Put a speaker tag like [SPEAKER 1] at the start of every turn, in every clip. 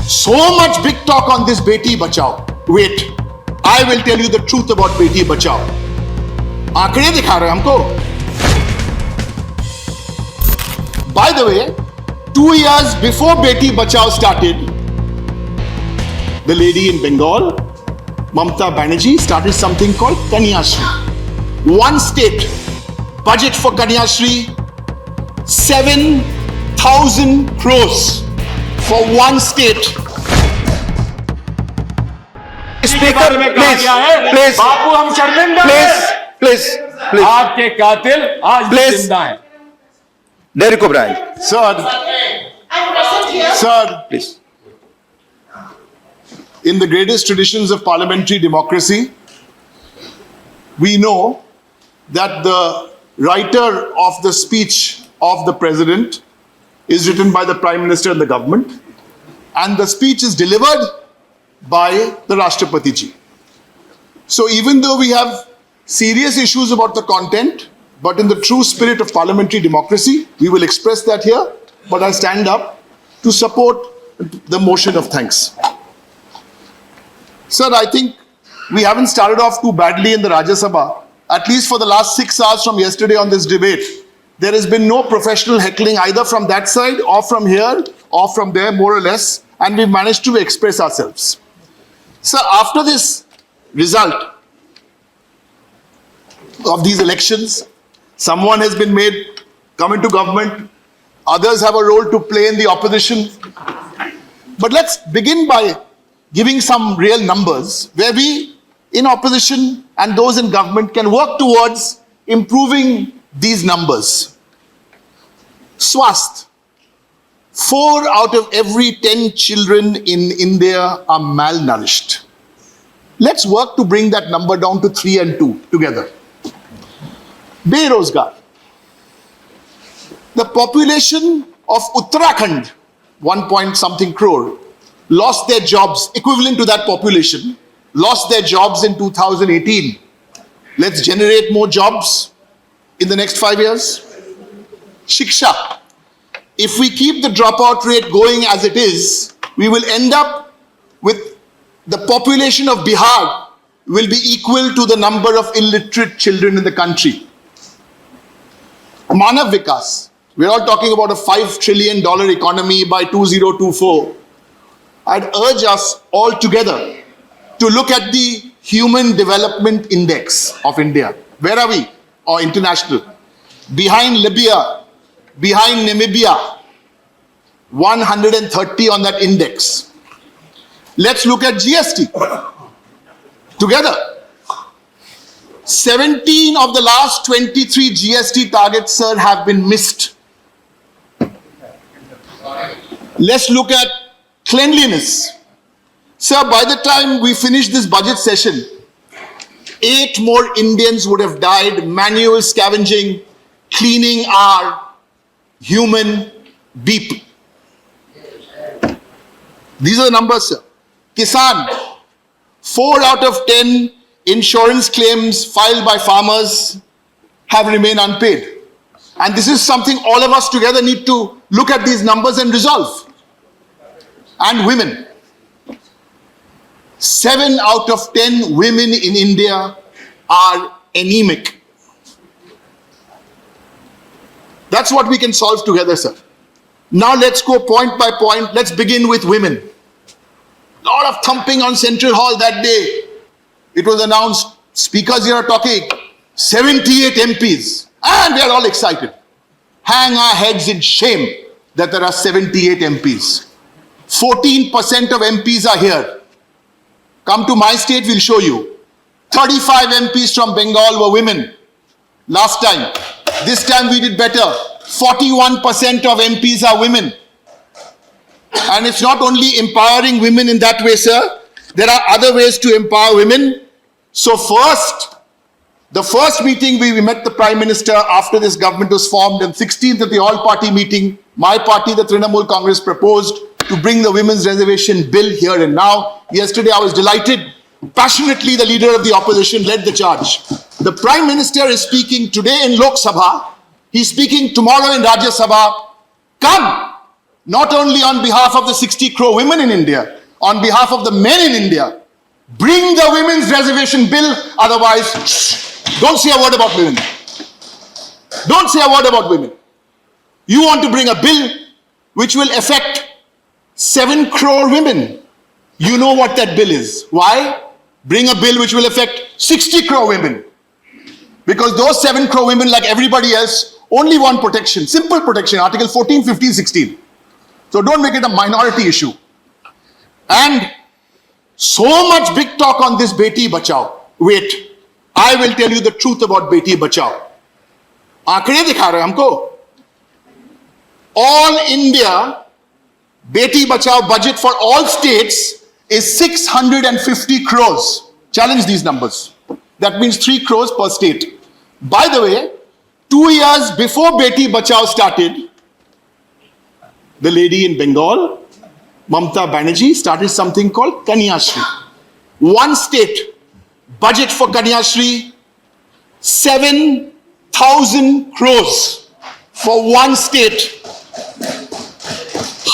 [SPEAKER 1] So much big talk on this Beti Bachao. Wait, I will tell you the truth about Beti Bachao. आंकड़े दिखा रहे हैं हमको. By the way, 2 years before Beti Bachao started, the lady in Bengal, Mamata Banerjee, started something called Kanyashri. One state, budget for Kanyashri, 7,000 crores for one state.
[SPEAKER 2] Speaker, please,
[SPEAKER 3] बापू हम शर्मिंदा
[SPEAKER 2] please.
[SPEAKER 3] आपके कातिल आज भी जिंदा हैं.
[SPEAKER 2] Derek O'Brien,
[SPEAKER 1] Sir,
[SPEAKER 2] please.
[SPEAKER 1] in the greatest traditions of parliamentary democracy, we know that the writer of the speech of the president is written by the Prime Minister and the government, and the speech is delivered by the Rashtrapati ji. So even though we have serious issues about the content, but in the true spirit of parliamentary democracy, we will express that here, but I stand up to support the motion of thanks. Sir, I think we haven't started off too badly in the Rajya Sabha. At least for the last 6 hours from yesterday on this debate, there has been no professional heckling either from that side or from here or from there, more or less, and we've managed to express ourselves. Sir, after this result of these elections, someone has been made come into government, others have a role to play in the opposition. But let's begin by giving some real numbers where we in opposition and those in government can work towards improving these numbers. Swasth. 4 out of every 10 children in India are malnourished. Let's work to bring that number down to 3 and 2 together. Berozgar. The population of Uttarakhand, 1 point something crore, lost their jobs, equivalent to that population, lost their jobs in 2018. Let's generate more jobs in the next 5 years. Shiksha. If we keep the dropout rate going as it is, we will end up with the population of Bihar will be equal to the number of illiterate children in the country. Manav Vikas. We're all talking about a $5 trillion economy by 2024. I'd urge us all together to look at the Human Development Index of India. Where are we? Or international. Behind Libya, behind Namibia, 130 on that index. Let's look at GST. Together. 17 of the last 23 GST targets, sir, have been missed. Let's look at cleanliness. Sir, by the time we finish this budget session, 8 more Indians would have died manual scavenging, cleaning our human beep. These are the numbers, sir. Kisan, 4 out of 10 insurance claims filed by farmers have remained unpaid. And this is something all of us together need to look at these numbers and resolve. And women. 7 out of 10 women in India are anemic. That's what we can solve together, sir. Now let's go point by point. Let's begin with women. A lot of thumping on Central Hall that day. It was announced, speakers here are talking, 78 MPs. And we are all excited. Hang our heads in shame that there are 78 MPs. 14% of MPs are here. Come to my state, we'll show you. 35 MPs from Bengal were women last time. This time we did better. 41% of MPs are women. And it's not only empowering women in that way, sir. There are other ways to empower women. So first, the first meeting we met the Prime Minister after this government was formed, and 16th at the all-party meeting, my party, the Trinamool Congress, proposed to bring the women's reservation bill here and now. Yesterday I was delighted. Passionately, the leader of the opposition led the charge. The Prime Minister is speaking today in Lok Sabha. He's speaking tomorrow in Rajya Sabha. Come, not only on behalf of the 60 crore women in India, on behalf of the men in India, bring the women's reservation bill, otherwise, don't say a word about women. Don't say a word about women. You want to bring a bill which will affect 7 crore women. You know what that bill is. Why? Bring a bill which will affect 60 crore women. Because those 7 crore women, like everybody else, only want protection, simple protection, Article 14, 15, 16. So don't make it a minority issue. And so much big talk on this Beti Bachao. Wait, I will tell you the truth about Beti Bachao. आंकड़े दिखा रहे हैं हमको. All India Beti Bachao budget for all states is 650 crores. Challenge these numbers. That means 3 crores per state. By the way, 2 years before Beti Bachao started, the lady in Bengal, Mamta Banerjee, started something called Kanyashri. One state, budget for Kanyashri, 7,000 crores for one state.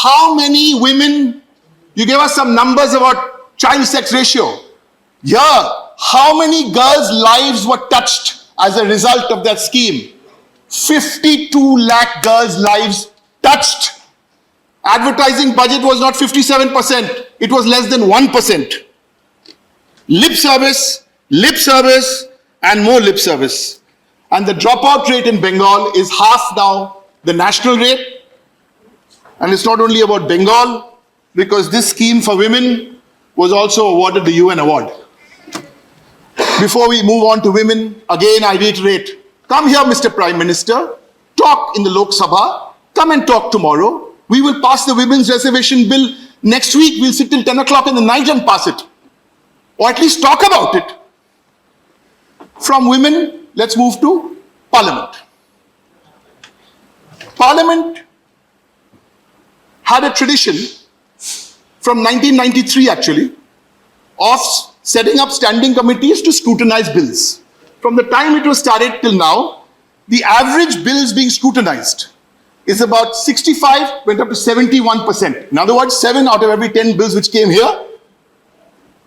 [SPEAKER 1] How many women, you gave us some numbers about child sex ratio. Yeah, how many girls' lives were touched as a result of that scheme? 52 lakh girls' lives touched. Advertising budget was not 57%, it was less than 1%. Lip service, and more lip service. And the dropout rate in Bengal is half now the national rate. And it's not only about Bengal, because this scheme for women was also awarded the UN award. Before we move on to women, again I reiterate, come here, Mr. Prime Minister, talk in the Lok Sabha, come and talk tomorrow. We will pass the women's reservation bill next week. We'll sit till 10 o'clock in the night and pass it. Or at least talk about it. From women, let's move to Parliament. Parliament had a tradition from 1993 actually of setting up standing committees to scrutinize bills. From the time it was started till now, the average bills being scrutinized is about 65, went up to 71%. In other words, 7 out of every 10 bills which came here,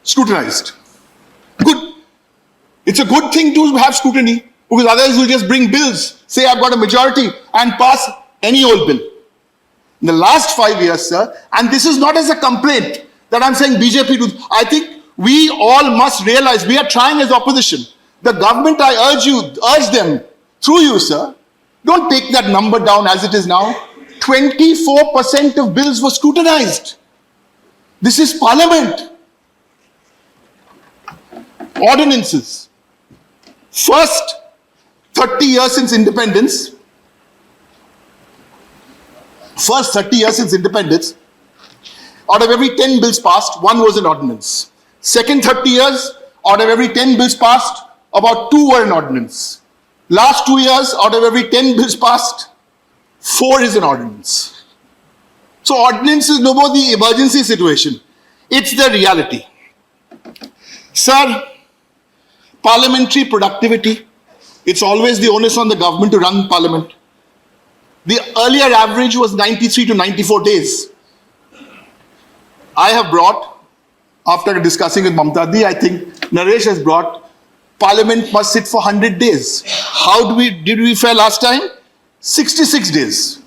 [SPEAKER 1] scrutinized. Good. It's a good thing to have scrutiny, because others will just bring bills, say I've got a majority, and pass any old bill. In the last 5 years, sir, and this is not as a complaint that I'm saying BJP do, I think we all must realize we are trying as opposition. The government, I urge them, through you, sir, don't take that number down as it is now. 24% of bills were scrutinized. This is Parliament. Ordinances. First 30 years since independence, out of every 10 bills passed, 1 was an ordinance. Second 30 years, out of every 10 bills passed, about 2 were an ordinance. Last 2 years, out of every 10 bills passed, 4 is an ordinance. So ordinance is no more the emergency situation. It's the reality. Sir, parliamentary productivity, it's always the onus on the government to run parliament. The earlier average was 93 to 94 days. I have brought, after discussing with Mamta Di, I think Naresh has brought, Parliament must sit for 100 days. How did we fare last time? 66 days.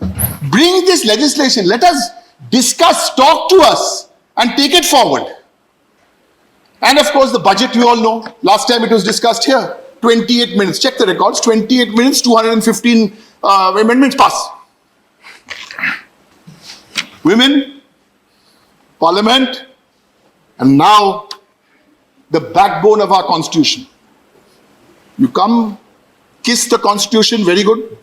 [SPEAKER 1] Bring this legislation. Let us discuss, talk to us, and take it forward. And of course, the budget, we all know. Last time it was discussed here. 28 minutes. Check the records. 28 minutes, 215 amendments pass. Women, Parliament, and now the backbone of our Constitution. You come, kiss the Constitution, very good.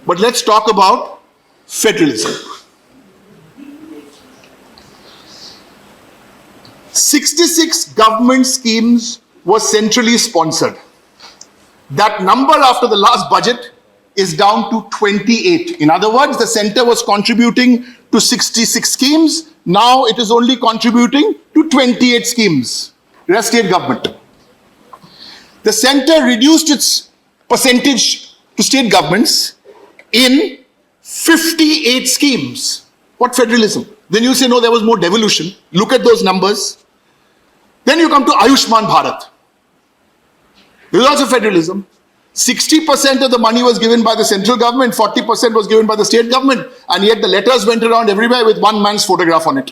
[SPEAKER 1] But let's talk about federalism. 66 government schemes were centrally sponsored. That number after the last budget is down to 28. In other words, the center was contributing to 66 schemes. Now it is only contributing to 28 schemes. Rest state government. The center reduced its percentage to state governments in 58 schemes. What federalism? Then you say, no, there was more devolution. Look at those numbers. Then you come to Ayushman Bharat. This is also federalism. 60% of the money was given by the central government, 40% was given by the state government, and yet the letters went around everywhere with one man's photograph on it.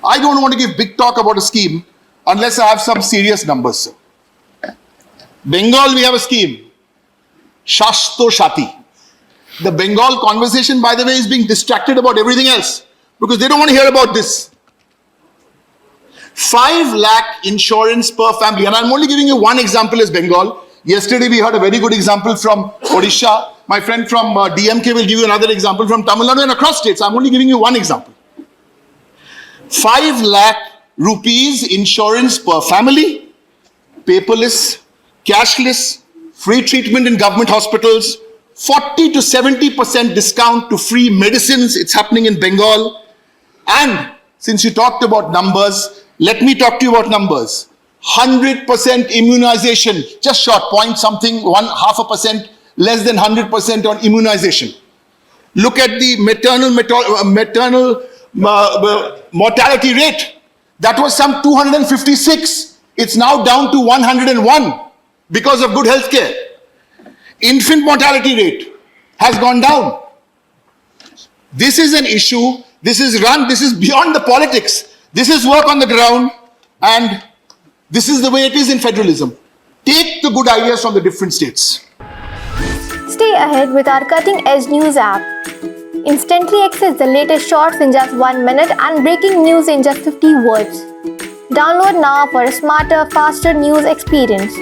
[SPEAKER 1] I don't want to give big talk about a scheme unless I have some serious numbers, sir. Bengal, we have a scheme. Shashto Shati. The Bengal conversation, by the way, is being distracted about everything else because they don't want to hear about this. 5 lakh insurance per family. And I'm only giving you one example as Bengal. Yesterday we heard a very good example from Odisha. My friend from DMK will give you another example from Tamil Nadu and across states. I'm only giving you one example. 5 lakh rupees insurance per family, paperless, cashless, free treatment in government hospitals, 40 to 70% discount to free medicines. It's happening in Bengal. And since you talked about numbers, let me talk to you about numbers. 100% immunization, just short, point something, 0.5%, less than 100% on immunization. Look at the maternal mortality rate. That was some 256. It's now down to 101 because of good health care. Infant mortality rate has gone down. This is an issue. This is beyond the politics. This is work on the ground, and this is the way it is in federalism. Take the good ideas from the different states.
[SPEAKER 4] Stay ahead with our cutting-edge news app. Instantly access the latest shorts in just 1 minute and breaking news in just 50 words. Download now for a smarter, faster news experience.